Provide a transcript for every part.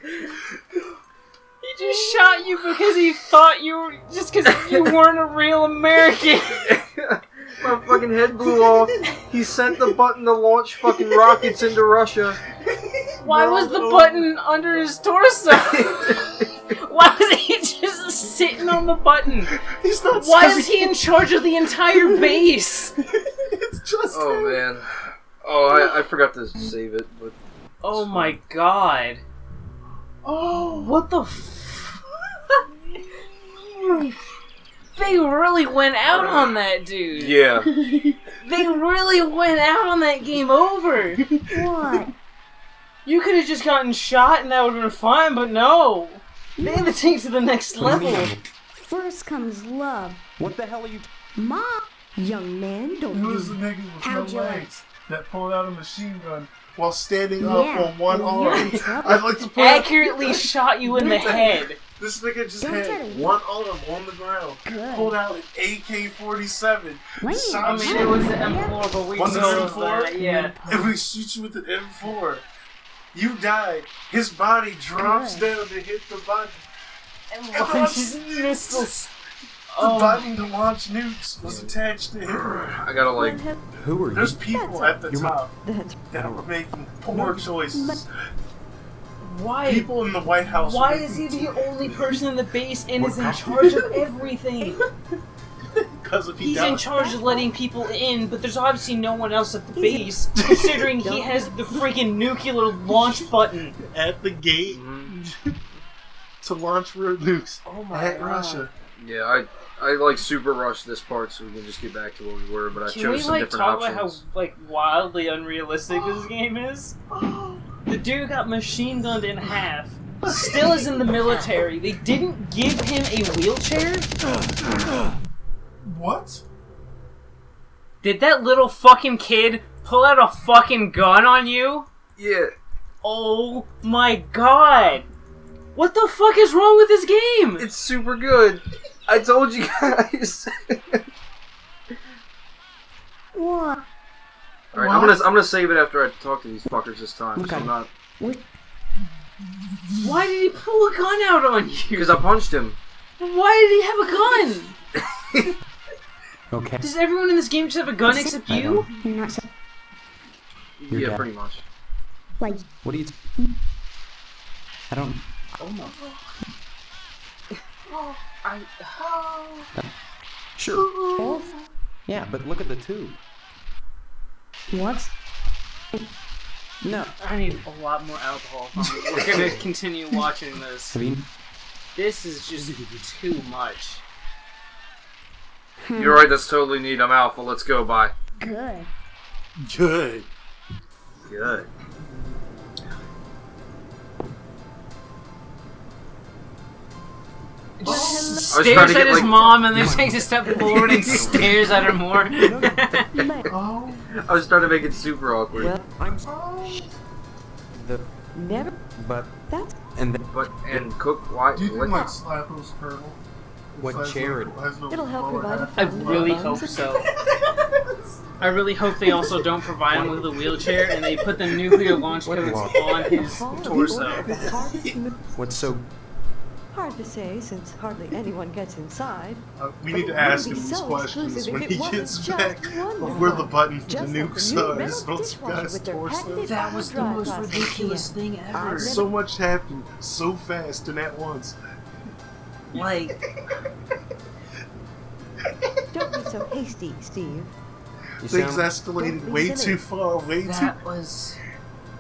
He just shot you because he thought you were... Just because you weren't a real American. My fucking head blew off. He sent the button to launch fucking rockets into Russia. Why was the button under his torso? Why was he just sitting on the button? He's not. Why is he in charge of the entire base? It's just. Oh man. Oh, I forgot to save it, but. Oh my god. Oh. What the They really went out on that dude. Yeah. They really went out on that game over. What? You could have just gotten shot and that would have been fine, but no. They had to take it to the next level. First comes love. What the hell are you... Mom! Young man, don't Who you... is the nigga with How'd no you legs that pulled out a machine gun while standing up Yeah, on one well, you're arm? in trouble. I'd like to point out Accurately shot you in the head. this nigga just Don't try had to- one arm on the ground, Good. pulled out an AK-47, Wait, shot I mean, it was the M4, but we Was it know M4? that, yeah. and we shoot you with an M4. You die. His body drops Good. down to hit the button. And launch launches nukes. missiles. The button to launch nukes was attached to him. I gotta like. Who are you? There's people at the top That's... that were making poor choices. Why? People in the White House. Why were is he making the only person in the base and is in charge of everything? Because if he He's died, in charge of letting people in, but there's obviously no one else at the base, considering he has the freaking nuclear launch button. at the gate to launch road nukes Oh my at god. Russia. Yeah, I like super rushed this part so we can just get back to where we were, but I Can chose we some like different talk options. about how like wildly unrealistic this game is? The dude got machine gunned in half. Still is in the military. They didn't give him a wheelchair? What? Did that little fucking kid pull out a fucking gun on you? Yeah. Oh my god! What the fuck is wrong with this game? It's super good. I told you guys. What? Alright, I'm gonna save it after I talk to these fuckers this time. So Okay. I'm not Why did he pull a gun out on you? because I punched him. Why did he have a gun? Okay. Does everyone in this game just have a gun except you? You're not so... You're Yeah, dead. pretty much. Like... What are you... I don't... Oh no. Sure. Both? Yeah, but look at the two. What? No. I need a lot more alcohol. We're gonna continue watching this. Have you... This is just too much. You're right, that's totally neat. I'm alpha. Let's go. Bye. Good. Good. Good. Just I was trying stares to at get, his like- mom and then takes a step forward and stares at her more. Oh. I was starting to make it super awkward. Well, I'm... The... Never... But... That's... And then... And cook. Why? Do you think what? like Slappo's Colonel? What charity? It'll help provide a I really hope so. I really hope they also don't provide him with a wheelchair and they put the nuclear launch codes on his torso. What's so... Hard to say, since hardly anyone gets inside. We need to But it ask wouldn't him be these so questions exclusive when if he it wasn't gets just back one of where the woman. button for the Just like nukes the new are. metal It's not dishwasher guy's with their torso. patented That was the dry most plastic ridiculous can. thing ever. So much happened so fast and at once. Like, Don't be so hasty, Steve. You Things sound... escalated Don't be way silly. too far, way too. that was...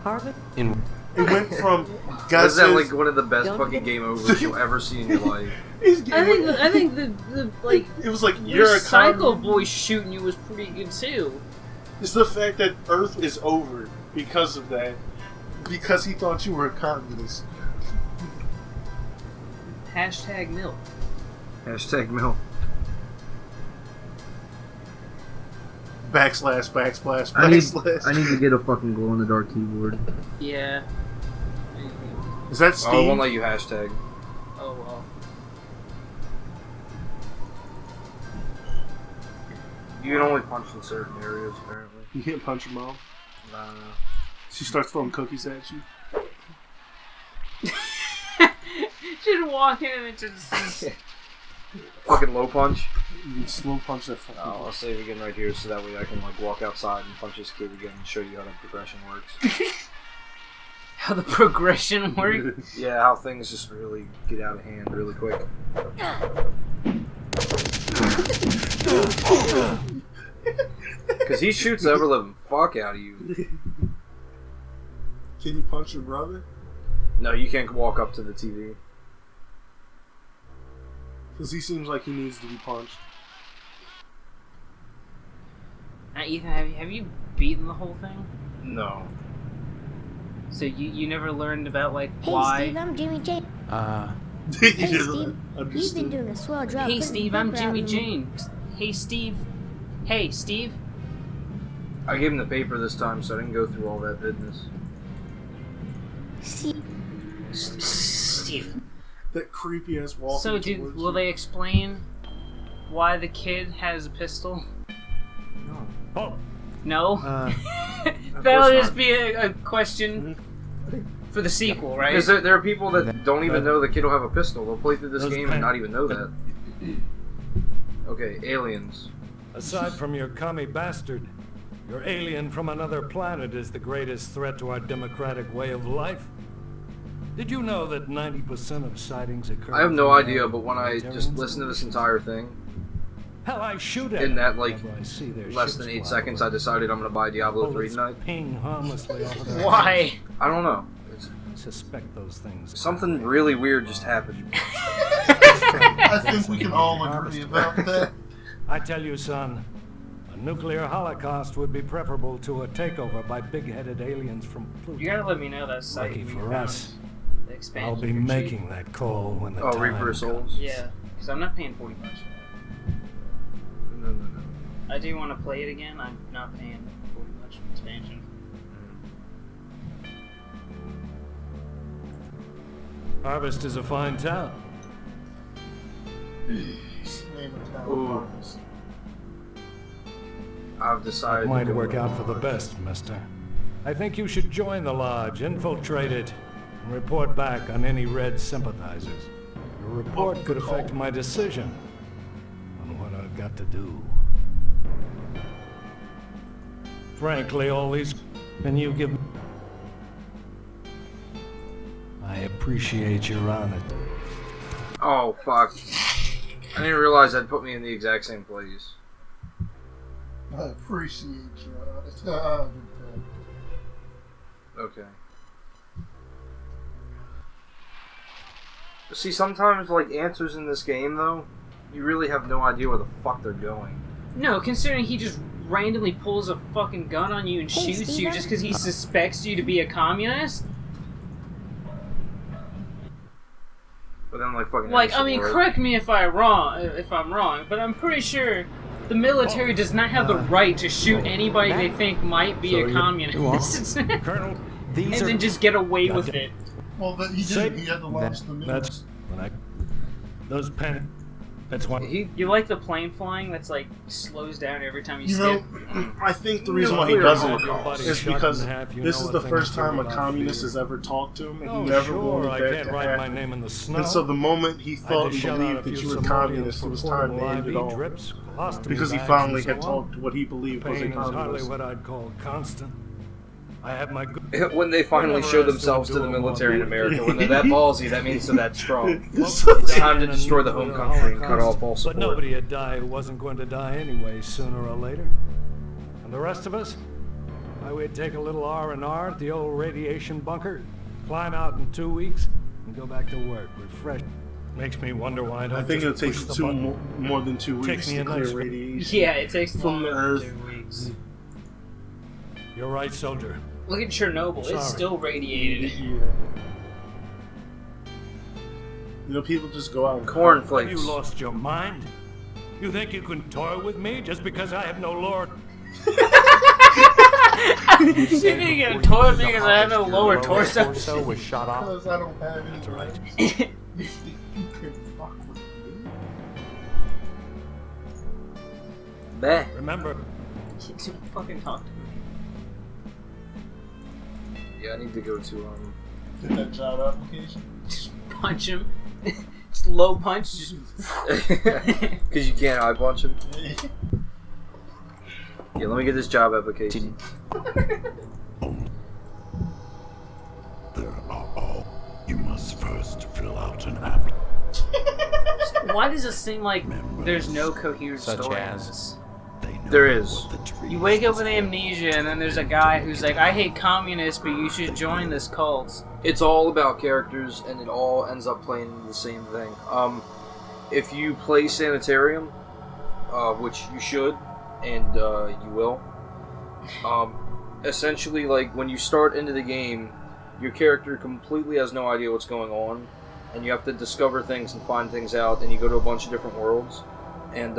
Harvard, In... It went from That guys sounds says, like one of the best Don't fucking get- game overs you'll ever see in your life. I think the like it was like you're a Psycho communist. Boy shooting you was pretty good too. It's the fact that Earth is over because of that. Because he thought you were a communist. Hashtag milk. Hashtag Mel. Backslash, backslash, I need backslash. to get a fucking glow in the dark keyboard. Yeah. Is that Oh, Steve? I won't let you hashtag. Oh well. You can only punch in certain areas, apparently. You can't punch your mom. Nah. She starts throwing cookies at you. Just walk in and it just. Fucking low punch. You slow punch that fucking. I'll save again right here so that way I can like walk outside and punch this kid again and show you how the progression works. How the progression works. Yeah, how things just really get out of hand really quick. Because he shoots the ever-living fuck out of you. Can you punch your brother? No, you can't walk up to the TV. Because he seems like he needs to be punched. Now, Ethan, have you beaten the whole thing? No. So you never learned about like Hey, why? Steve, I'm Jimmy J. Hey, Hey, Steve. You've been doing a swell job. Hey putting Steve, the I'm paper Jimmy out in- Jane. Hey Steve. Hey Steve. I gave him the paper this time, so I didn't go through all that business. See, Steve. That creepy ass wall. So will they explain why the kid has a pistol? Oh, No. Of That'll course just not. be a question for the sequel, right? Because there are people that don't even know the kid will have a pistol. They'll play through this Those game and not even know that. Okay, aliens. Aside from your commie bastard, your alien from another planet is the greatest threat to our democratic way of life. Did you know that 90% of sightings occur? I have no within idea, but when I just humanitarian listened to this zones? entire thing, Hell, I shoot at in them that like whenever I see their less ships than 8 fly seconds, I over. decided I'm gonna buy Diablo 3 Bullets tonight. ping harmlessly off of their Why? I don't know. It's, Suspect those things. something really weird just happened. I think we can all agree about that. I tell you, son, a nuclear holocaust would be preferable to a takeover by big-headed aliens from Pluto. You gotta let me know that site. Lucky you for found us, the expansion I'll be for cheap. making that call when the Oh, time Reaper of comes. Souls? Yeah, because I'm not paying $40 for that. No. I do want to play it again. I'm not paying $40 for expansion. Harvest is a fine town. Name of town Ooh. Harvest. I've decided. Might to go work with out for the Mars. best, mister. I think you should join the lodge, infiltrate it, and report back on any Red sympathizers. Your report could affect my decision on what I've got to do. Frankly, all these... Can you give... I appreciate your honor. Oh, fuck. I didn't realize that'd put me in the exact same place. I appreciate you. Okay. But see, sometimes, like, answers in this game, though, you really have no idea where the fuck they're going. No, considering he just randomly pulls a fucking gun on you and Hey, shoots you Steven? just because he suspects you to be a communist? But then, like, fucking... Like, ends I the mean, world. correct me if I'm wrong, but I'm pretty sure the military does not have the right to shoot anybody they think might be So a you- communist. And Colonel, these then just get away with it. Well, but he Say- didn't. He had to launch the That's... nukes. When I... Those pen... That's one... He... You like the plane flying that's like slows down every time you You skip? know, I think the reason why he Nuclear doesn't holocaust. is Shot in because half, you this know is a the thing first or two time a about communist fear. has ever talked to him, and Oh, he never sure, wanted I that can't to write my happen. name in the snow. And so the moment he I thought had and to shell out believed a that few you were Somalians communist, for it was time to portable end it IV all. drips, colostomy Because he bags, finally and had so on. talked what he believed was a Pain is hardly communist. what I'd call constant. I have my good... When they finally Whatever show I still themselves to do the on military in my- America, when they're that ballsy, that means they're that strong. It's It's so- time to destroy the home country and cut off all But support. nobody had died who wasn't going to die anyway, sooner or later. And the rest of us? Why, we'd take a little R&R at the old radiation bunker, climb out in 2 weeks, and go back to work, refreshed. Makes me wonder why I don't I think just it'll push take the two button. more than 2 Take weeks me to a clear nice- radiation. Yeah, it takes From the longer Earth. than 2 weeks. You're right, soldier. Look at Chernobyl; Sorry. it's still radiated. Yeah. You know, people just go out and Have Cornflakes. you lost your mind? You think you can toy with me just because I have no lord? You think you're gonna toy with me because I have no lower torso? was shot off. Because I don't have any That's right. You think you can fuck with me? Bah. Remember, Don't fucking talk to me. Yeah, I need to go to, Get that job application. Just punch him. Just low punch. Just... Because you can't eye punch him. Yeah, let me get this job application. There are all. You must first fill out an app. Why does it seem like there's no coherent Such story in as? this? There is. You wake up with amnesia, and then there's a guy who's like, I hate communists, but you should join this cult. It's all about characters, and it all ends up playing the same thing. If you play Sanitarium, which you should, and you will, essentially, like, when you start into the game, your character completely has no idea what's going on, and you have to discover things and find things out, and you go to a bunch of different worlds. And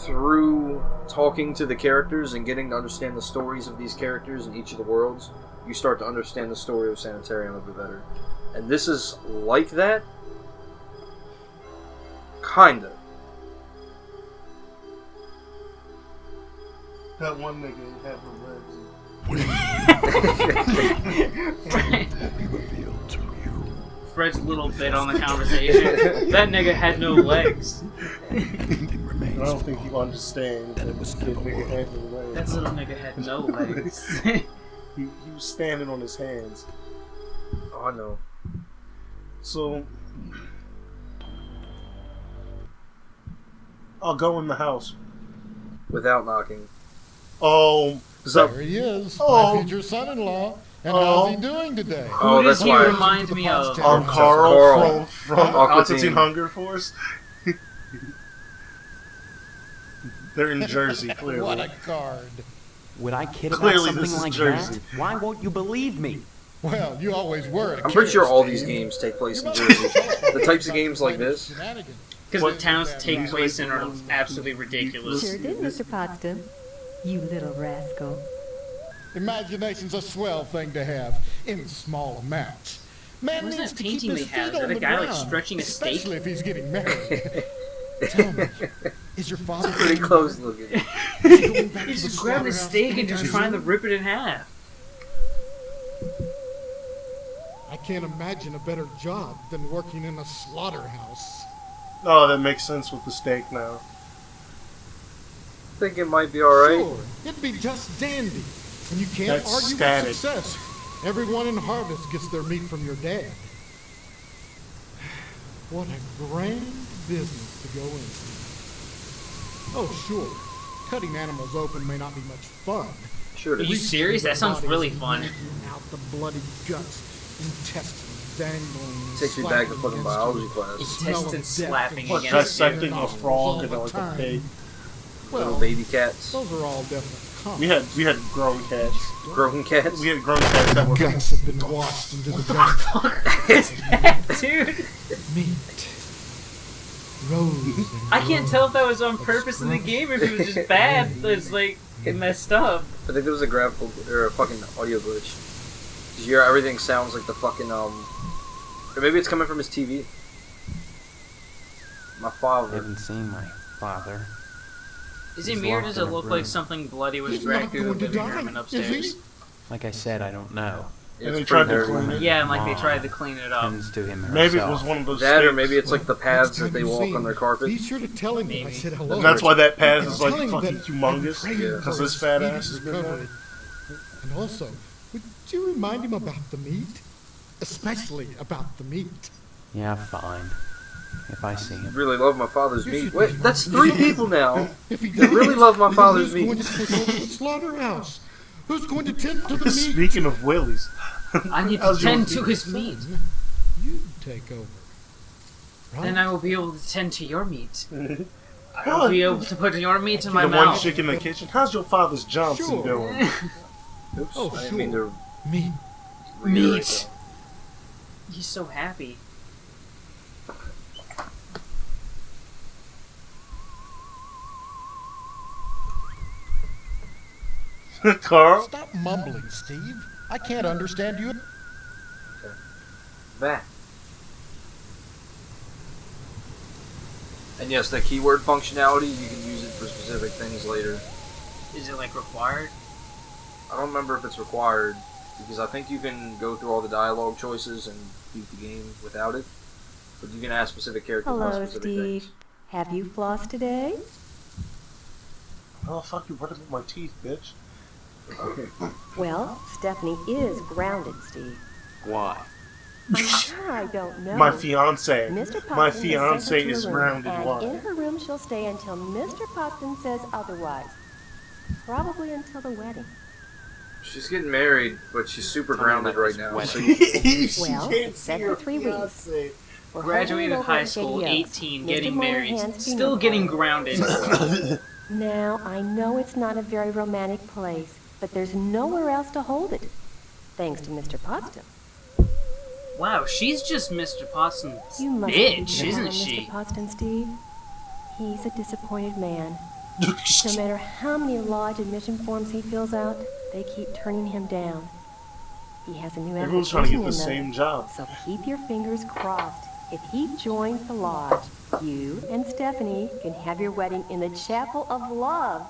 through talking to the characters and getting to understand the stories of these characters in each of the worlds, you start to understand the story of Sanitarium a bit better. And this is like that? Kinda. That one nigga had no legs. Fred's little bit on the conversation. That nigga had no legs. I don't think you understand that this nigga had no legs. That little nigga had no legs. He was standing on his hands. Oh, no. So, I'll go in the house. Without knocking. Oh, There he is, Oh. my future son-in-law. And Oh. how's he doing today? Oh, Who does that's he why. remind me of? I'm Carl. Carl from Aqua Aqua Teen. Teen Hunger Force. They're in Jersey, What clearly. a card. Would I kid Clearly about this something is like Jersey. that? Why won't you believe me? Well, you always were a I'm pretty kid, sure all Steve. these games take place You in must Jersey. be told The types of about games like the this. shenanigans. Because the towns take place in are absolutely ridiculous. Sure did, Mr. Potsdam. You little rascal. Imagination's a swell thing to have in small amounts. Man Where's needs that to keep painting his they have? feet Is that on a the guy, like, ground, stretching a steak? especially if he's getting married. Tell me, is your father Pretty close looking. He's just grabbing a steak and just trying to rip it in half. I can't imagine a better job than working in a slaughterhouse. Oh, that makes sense with the steak now. I think it might be alright. Sure, it'd be just dandy. And you can't That's argue static. with success. Everyone in Harvest gets their meat from your dad. What a grand business to go into. Oh, sure. Cutting animals open may not be much fun. Sure it Are you is. serious? That sounds really fun. Yanking out the bloody guts, intestines dangling. Takes me back to fucking biology class. Intestines slapping What, against dissecting you. a frog and like a pig? Little Well, baby cats. those are all definite We comments. had grown cats. Grown cats. We had grown cats that were Guts have been washed into the guts. Dude, Meat. Rose. I can't tell if that was on purpose in the game or if it was just bad. It's like, it messed up. I think there was a graphical or a fucking audio glitch. Did you hear everything sounds like the fucking or maybe it's coming from his TV. My I father. haven't seen my father. Is he He's me or locked does in it a look room. like something bloody was He's dragged not through the going to living room die, and is upstairs? he? Like I said, I don't know. It's they pretty tried to dirty. clean it. Yeah, and like they tried to clean it up. Happens to him herself. Maybe it was one of those That or sticks. maybe it's like the paths that Next they time you walk see on their him, carpet. Be sure to tell him that I Maybe. said hello. And that's why that path is like Tell him fucking that humongous. I'm praying Because for his his fat speedy ass has been recovery. there. And also, would you remind him about the meat? Especially about the meat. Yeah, fine. If I see I him. really love my father's You meat. should Wait, be that's more 3 people now. If he I really dies, love my then father's who's meat. going to take over the slaughterhouse? Who's going to tend to the meat? Speaking of willies, I need to How's your tend to meat? his meat. You take over. Right? Then I will be able to tend to your meat. I will be able to put your meat in my the one mouth. chick in the kitchen. How's your father's Johnson Sure. doing? Oops, Oh, I didn't mean to Meat. reiterate Meat. He's so happy. Carl? Stop mumbling, Steve. I can't understand you. that. And yes, the keyword functionality, you can use it for specific things later. Is it like required? I don't remember if it's required, because I think you can go through all the dialogue choices and beat the game without it. But you can ask specific characters about Hello, specific Steve. things. Have you flossed today? Oh, fuck you, what about my teeth, bitch? Well, Stephanie is grounded, Steve. Why? I'm sure I don't know. My fiance. Mr. Potson My has sent her fiance to is her room, grounded. and Why? in her room she'll stay until Mr. Potson says otherwise. Probably until the wedding. She's getting married, but she's super grounded right now. So Well, it's set for 3 weeks. We're Graduated holding over high at school, JDO's. 18, Mr. getting married, Moynihan's still funeral getting parlor. grounded. Now, I know it's not a very romantic place, but there's nowhere else to hold it. Thanks to Mr. Potsdam. Wow, she's just Mr. Potson's You must bitch, be isn't down on she? Mr. Potsdam, Steve. He's a disappointed man. No matter how many lodge admission forms he fills out, they keep turning him down. He has a new Everyone's trying to get the application in, same job. So keep your fingers crossed. If he joins the lodge, you and Stephanie can have your wedding in the Chapel of Love,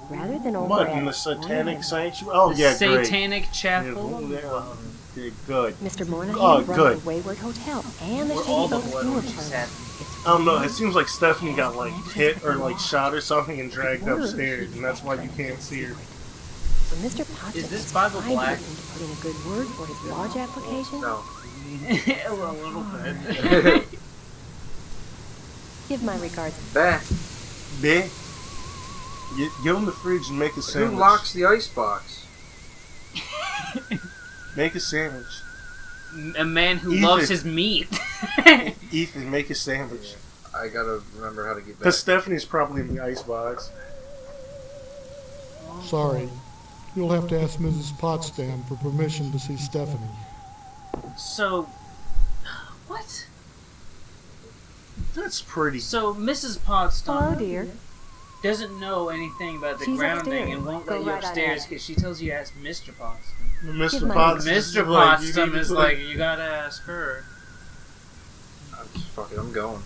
rather than over What, at in the satanic Moynihan. sanctuary? Oh, The yeah, great. Satanic Yeah, Chapel. yeah, good. Mr. Moynihan Oh, runs good. the Wayward Hotel and the Where Shady all the Oaks blood Funeral orgies Parlor. happen. It's I don't know, it seems like Stephanie got, like, hit or, like, shot or something and dragged upstairs, and that's why you can't see her. So Mr. Potsdam Is this has Bible bribed black? him to put in a good word for his lodge application. no. A little bit. Give my regards. Bah. Bitch. Get on the fridge and make a Who sandwich. locks the icebox? Make a sandwich. A man who Ethan. loves his meat. Ethan, make a sandwich. I gotta remember how to get back. Because Stephanie's probably in the icebox. Sorry. You'll have to ask Mrs. Potsdam for permission to see Stephanie. So, what? That's pretty. So Mrs. Hello, Potsdam dear. doesn't know anything about the She's grounding upstairs. and won't Go let you right on upstairs in. because she tells you to ask Mr. Potsdam. Mr. my- Potsdam Mr. like, you Potsdam need to is put- like, you gotta ask her. Fuck it, I'm going.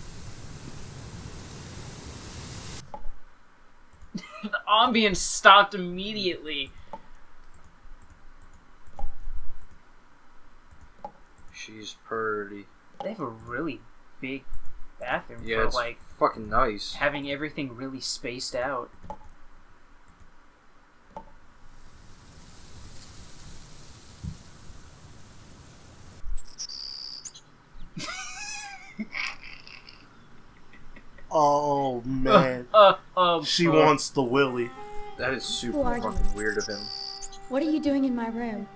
The ambience stopped immediately. She's pretty. They have a really big bathroom Yeah, for it's like fucking nice. having everything really spaced out. Oh, man. She uh, wants the willy. That is super Who are you? fucking weird of him. What are you doing in my room?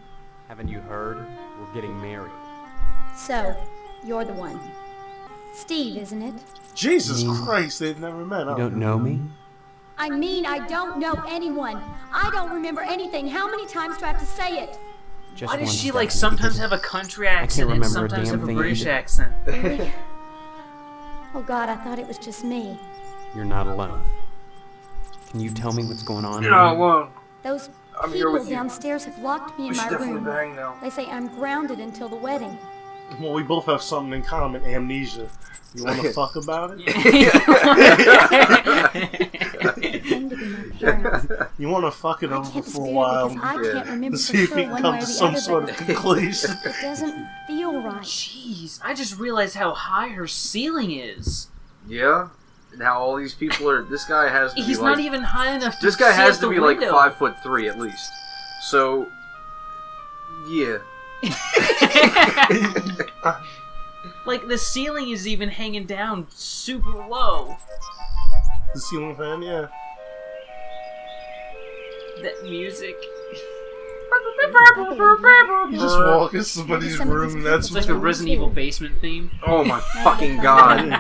Haven't you heard? We're getting married. So, you're the one. Steve, isn't it? Jesus Christ, they've never met. You don't know me? I mean, I don't know anyone. I don't remember anything. How many times do I have to say it? Just Why does one she step, like sometimes because have a country accent and remember a sometimes damn have a thing you British did. accent? Really? Oh God, I thought it was just me. You're not alone. Can you tell me what's going on? You're not alone. Those I'm here people with you. downstairs have locked me We in should my definitely room. bang now. They say I'm grounded until the wedding. Well, we both have something in common, amnesia. You want to fuck about it? Claim to be my parents. You want to fuck it I over can't for a dispute it while because I Yeah. can't remember to for see if sure we can one come way or to the some other, sort but of conclusion. it doesn't feel right. Jeez, I just realized how high her ceiling is. Yeah? And how all these people are. This guy has to He's be like. not even high enough to This guy see has out to the be like window. 5'3" at least. So. Yeah. Like the ceiling is even hanging down super low. The ceiling fan, yeah. That music. You just walk in somebody's room and that's It's like the Resident Evil basement theme. Oh my fucking god.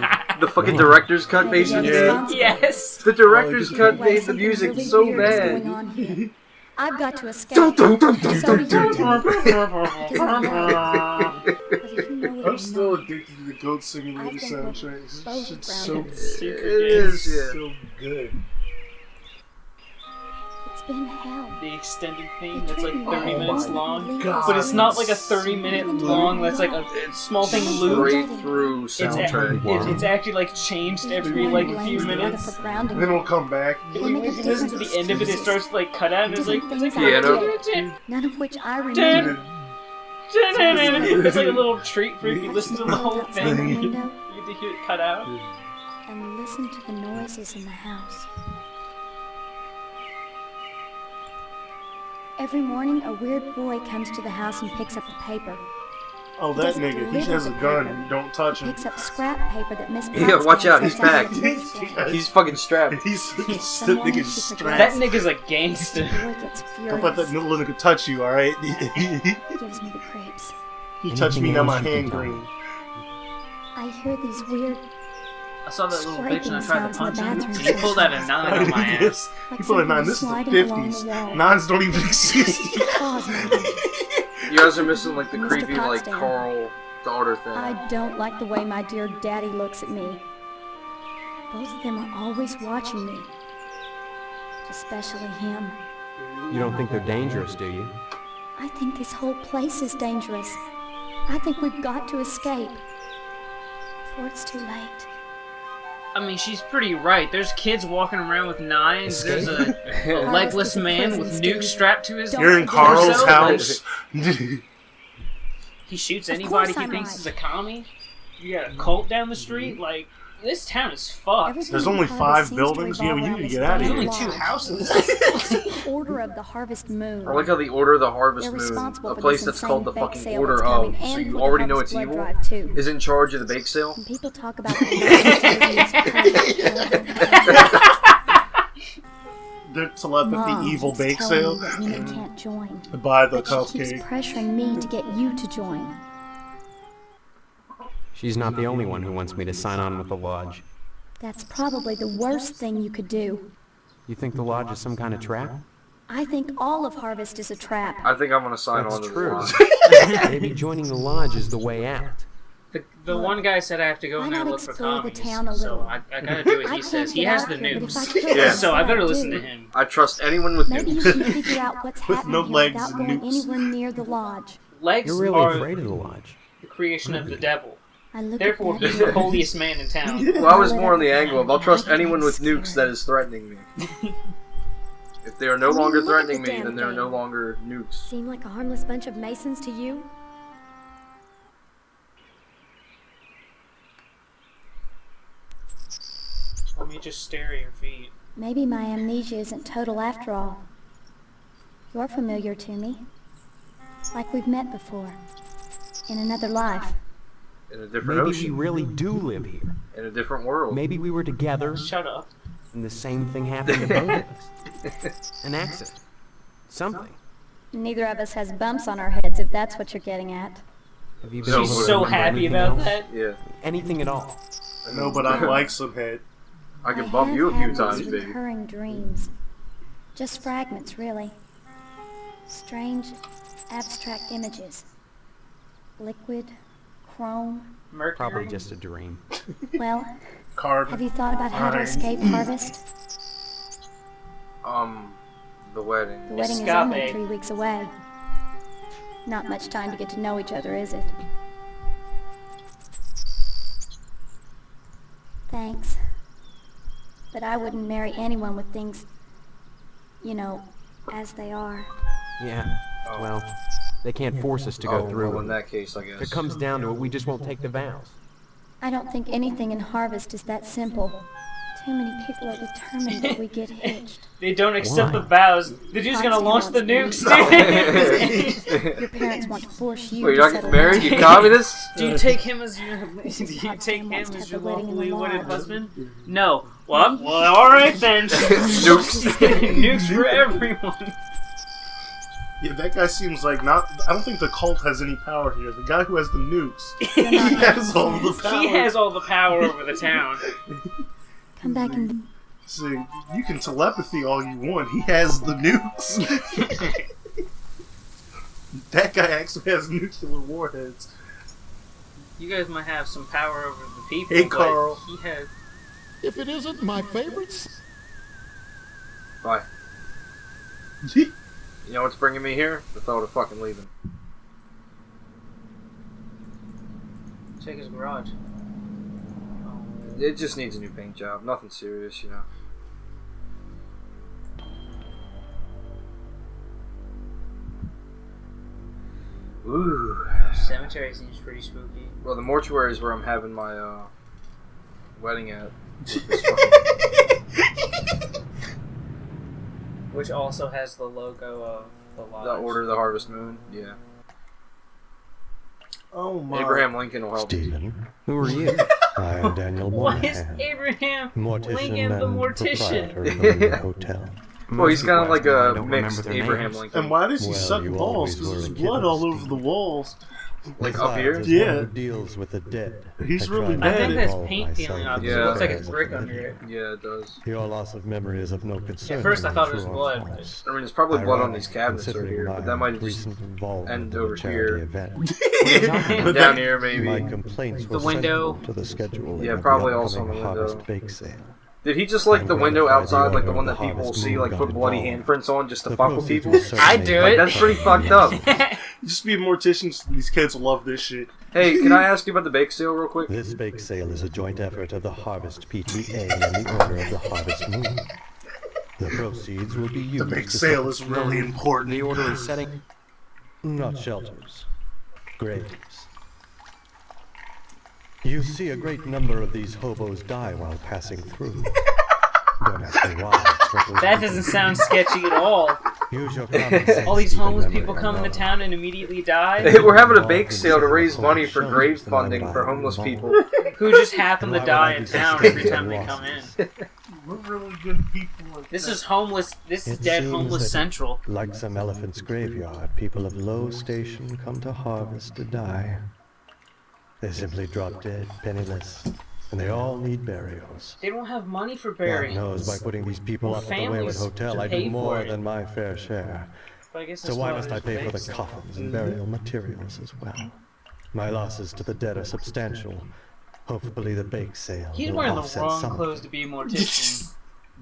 The fucking director's cut basement Yeah. thing? Yes. The director's cut Well, made the something music really so weird is bad. going on here. I've got to escape. Dun, dun, dun, dun, So dun, do you. dun, dun. Because if you know it or I'm still not, addicted to the Goat Simulator I've been soundtrack. It's both just so, grounded. It is, yeah. so good. it's been hell. The extended theme that's like 30 Oh minutes my long. God, But it's not like a it's 30 minute long, that's like a small thing looped. Straight through soundtrack. It's actually like changed every like few minutes. They don't come back. If you listen to the end of it, it starts to like cut out and it's like None of which I remember. it's like a little treat for if you listen to the whole Outside the thing. window, to hear it cut out. And listen to the noises in the house. Every morning, a weird boy comes to the house and picks up the paper. Oh, that nigga, he has a gun. Don't touch him. Picks up scrap paper that Miss Yeah, watch out, he's Potts packed. hands out. He's fucking strapped. He's the Someone nigga's she strapped. That nigga's a gangster. The boy gets Don't let that furious. little nigga touch you, alright? Gives me the creeps. He touched me, Anything now my else you hand can green. I hear these weird, I saw that little bitch and I tried to Scraping punch sounds in him. the And bathroom. he pulled out a 9 on my ass. Yes. like He put a 9. someone This is the sliding along 50s. the wall. 9s don't even exist. Claws moving. You guys are missing like the Mr. creepy like Potsdam. Carl daughter thing. I don't like the way my dear daddy looks at me. Both of them are always watching me. Especially him. You don't think they're dangerous, do you? I think this whole place is dangerous. I think we've got to escape. Before it's too late. I mean, she's pretty right. There's kids walking around with 9s. There's a legless man with nukes strapped to his You're in torso. Carl's house. He shoots Of anybody course he I'm thinks right. is a commie. You got a cult down the street. Like, this town is fucked. Everything There's in only Harvest 5 seems to buildings? Yeah, revolve we need around to this get outta There's here. only one 2 lodge. houses. The Order of the Harvest Moon. I like how the Order of the Harvest They're Moon, responsible a for place this that's called the insane bake fucking sale Order that's coming, of, so and you for the already know Harvest it's Blood evil, Drive, too. is in charge of the bake sale. And people talk about the perfect. The telepathy Mom evil keeps bake telling sale. me that women can't join. Buy the But she keeps cupcake. pressuring me to get you to join. She's not the only one who wants me to sign on with the lodge. That's probably the worst thing you could do. You think the lodge is some kind of trap? I think all of Harvest is a trap. I think I'm gonna sign That's on to true. the lodge. Maybe joining the lodge is the way out. The one guy said I have to go Why in there and not look for explore the commies. town a So little? I gotta do what I he says. can't He get has out the of here, but if I nukes. could, Yeah. that's So I what better I'd listen do. to him. I trust anyone with Maybe you nukes. can figure out what's With happening no here legs without and going nukes. anywhere near the lodge. Legs You're really are afraid of the lodge. the creation of the devil. I look Therefore, at that he's the holiest man in town. Well, I was more on the angle of I'll trust anyone with nukes that is threatening me. If they are no I mean, longer look at the threatening me, damn then they're no thing. longer nukes. Seem like a harmless bunch of Masons to you? Let me just stare at your feet. Maybe my amnesia isn't total after all. You're familiar to me. Like we've met before. In another life. In a different Maybe we ocean. really do live here. In a different world. Maybe we were together Shut up. and the same thing happened to both of us. An accident. Something. Neither of us has bumps on our heads, if that's what you're getting at. Have you been No, able She's to so remember happy anything about else? that. Yeah. Anything at all. No, but I like some head. I can bump you a have few had times, these baby. recurring dreams. Just fragments, really. Strange, abstract images. Liquid, chrome. Mercury. Probably just a dream. Well, Carbon. have you thought about how to Iron. escape Harvest? The wedding. The wedding is Escape. only 3 weeks away. Not much time to get to know each other, is it? Thanks. But I wouldn't marry anyone with things, you know, as they are. Yeah. Well, they can't force us to go through. Well, in that case, I If guess. it comes down to it, we just won't take the vows. I don't think anything in Harvest is that simple. Too many people are determined that we get hitched. They don't accept Why? the vows. The dude's gonna launch the nukes, dude. Your parents want to force you Wait, to you're not settle getting married, down. you communists? Do you take him as your lawfully wedded husband? No. Well, all right then. Nukes. Nukes for everyone. Yeah, that guy seems like not. I don't think the cult has any power here. The guy who has the nukes, You're he not has all the power. He has all the power over the town. Come back and So you can telepathy all you want. He has the nukes. That guy actually has nuclear warheads. You guys might have some power over the people, Hey, but Carl. he has. If it isn't my favorites, Bye. You know what's bringing me here? The thought of fucking leaving. Check his garage. It just needs a new paint job. Nothing serious, you know. Ooh. Cemetery seems pretty spooky. Well, the mortuary is where I'm having my wedding at? Which also has the logo of the lodge. The Order of the Harvest Moon. Yeah. Oh my. Abraham Lincoln will help. Stephen, Who are you? I am Daniel Why is Moynihan, Abraham mortician Lincoln and the mortician? proprietor of the hotel. Well, he's kind of like I a don't remember mixed their Abraham names. Lincoln. And why does he Well, suck you balls? always Because were there's a kid, blood all over Stephen. the walls. Like up here? Besides, as Yeah. one who deals with the dead. He's I really try I to think bad. there's involve paint peeling myself off. in It Yeah. looks like affairs it's of brick the under living. it. Yeah, it does. Your loss of memory is of no concern. At first to I me, thought it was true or blood, false. I mean, there's probably blood on Ironic, these cabinets right considering here, my but that might just recent involvement end in over a charity here. event. And down here, maybe. My complaints were The window. central to the schedule. Yeah, of the probably also upcoming on the window. Harvest Bake Sale. Did he just like the window outside, like the one that Harvest people will Moon see, like got put bloody involved. handprints on just to The fuck with proceeds people? will certainly I do Like, it. that's pretty fucked up. Just be a mortician. So these kids will love this shit. Hey, can I ask you about the bake sale real quick? This bake sale is a joint effort of the Harvest PTA and the Order of the Harvest Moon. The proceeds will be used The big to sale is really important. The order is setting. not shelters, graves. You see a great number of these hobos die while passing through. Don't ask me why. it's what those That people doesn't do. sound sketchy at all. Use your common sense, All these Stephen homeless Memory, people come and into know. town and immediately die, Hey, we're having a bake sale to raise money for grave funding for homeless people. who just happen to Why would die I in be town suspected every time of they come losses? in. We're really good people. Like This that. is homeless. This is It dead seems homeless that- central. Like some elephant's graveyard, people of low station come to harvest to die. They simply drop dead, penniless, and they all need burials. They don't have money for God knows, by burials. putting these people Well, up at the Wayward families Hotel, should I pay do for more it. than my fair share. But I guess So that's why why must I there's pay for the bakes. coffins and burial materials as well? My losses to the dead are substantial. Hopefully the bake sale He's will wearing the offset wrong some of clothes it. to be a mortician.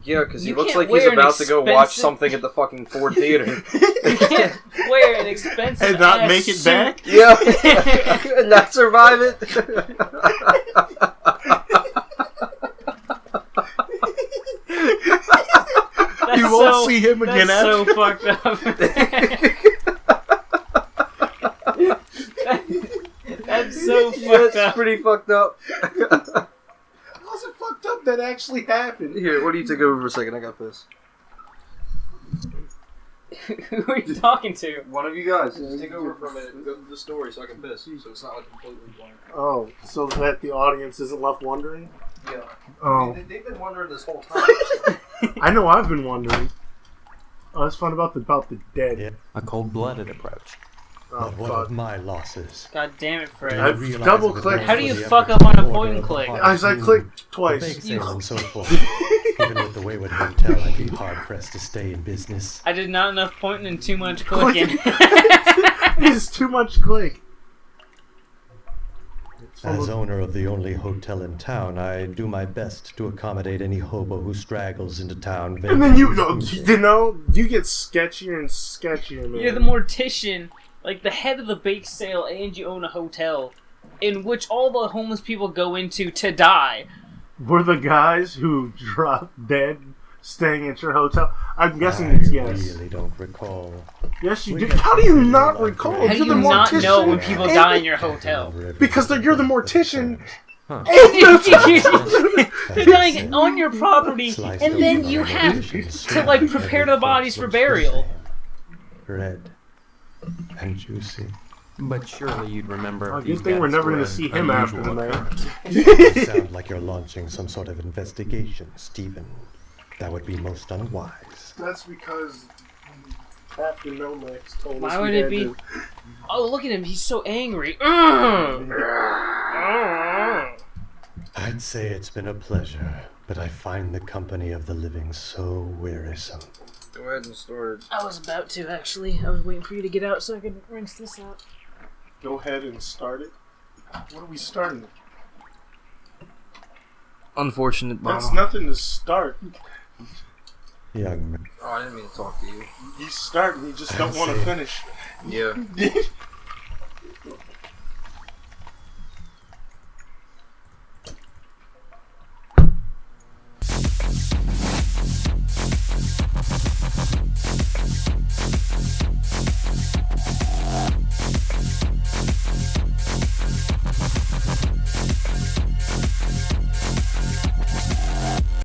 Yeah, because he You looks can't like he's wear an about to go watch expensive- something at the fucking Ford Theater. You can't wear an expensive And not ass make it suit. back? Yeah, and not survive it. That's You won't so- see him again That's so after. fucked up. That's so Yeah, fucked it's up. pretty fucked up. How's it fucked up that actually happened? Here, what do you take over for a second? I got this. Who are you talking to? One of you guys, just take over for a minute and go through the story so I can piss, so it's not like completely blank. Oh, so that the audience isn't left wondering? Yeah. Oh. They've been wondering this whole time. I know I've been wondering. Oh, it's fun about the dead. Yeah. A cold-blooded approach. Oh, But one of fuck. my losses. God damn it, Do Fred. you I've realize double it was clicked. known How do for you the fuck efforts up on of a the point Order and of the click? Harvest I Moon, clicked the twice. bake sale and so forth. Even with the Wayward Hotel, I'd be hard-pressed to stay in business. I did not enough pointing and too much clicking. It's too much click. As owner of the only hotel in town, I do my best to accommodate any hobo who straggles into town. And then you vacating. know, you get sketchier and sketchier, man. You're the mortician, like the head of the bake sale, and you own a hotel in which all the homeless people go into to die. We're the guys who drop dead staying at your hotel. I'm guessing I it's yes. really don't recall. Yes, you We do. got How do you something not like recall? that. How do You're you the not mortician. know when people and- die in your hotel? Because you're the mortician. Huh. They're dying on your property, Sliced and then open you on have conditions to like prepare the bodies for burial. Red and juicy. But surely you'd remember Oh, if good these thing we're guys never were gonna an see him after unusual the night. occurrence. You sound like you're launching some sort of investigation, Stephen. That would be most unwise. That's because Captain Nomex told us Why we would it had be? to- Oh, look at him! He's so angry. I'd say it's been a pleasure, but I find the company of the living so wearisome. Go ahead and start. I was about to actually. I was waiting for you to get out so I could rinse this out. Go ahead and start it. What are we starting? Unfortunate, That's nothing to start. Young man. Oh, I didn't mean to talk to you. You start and you just don't want to finish. Yeah.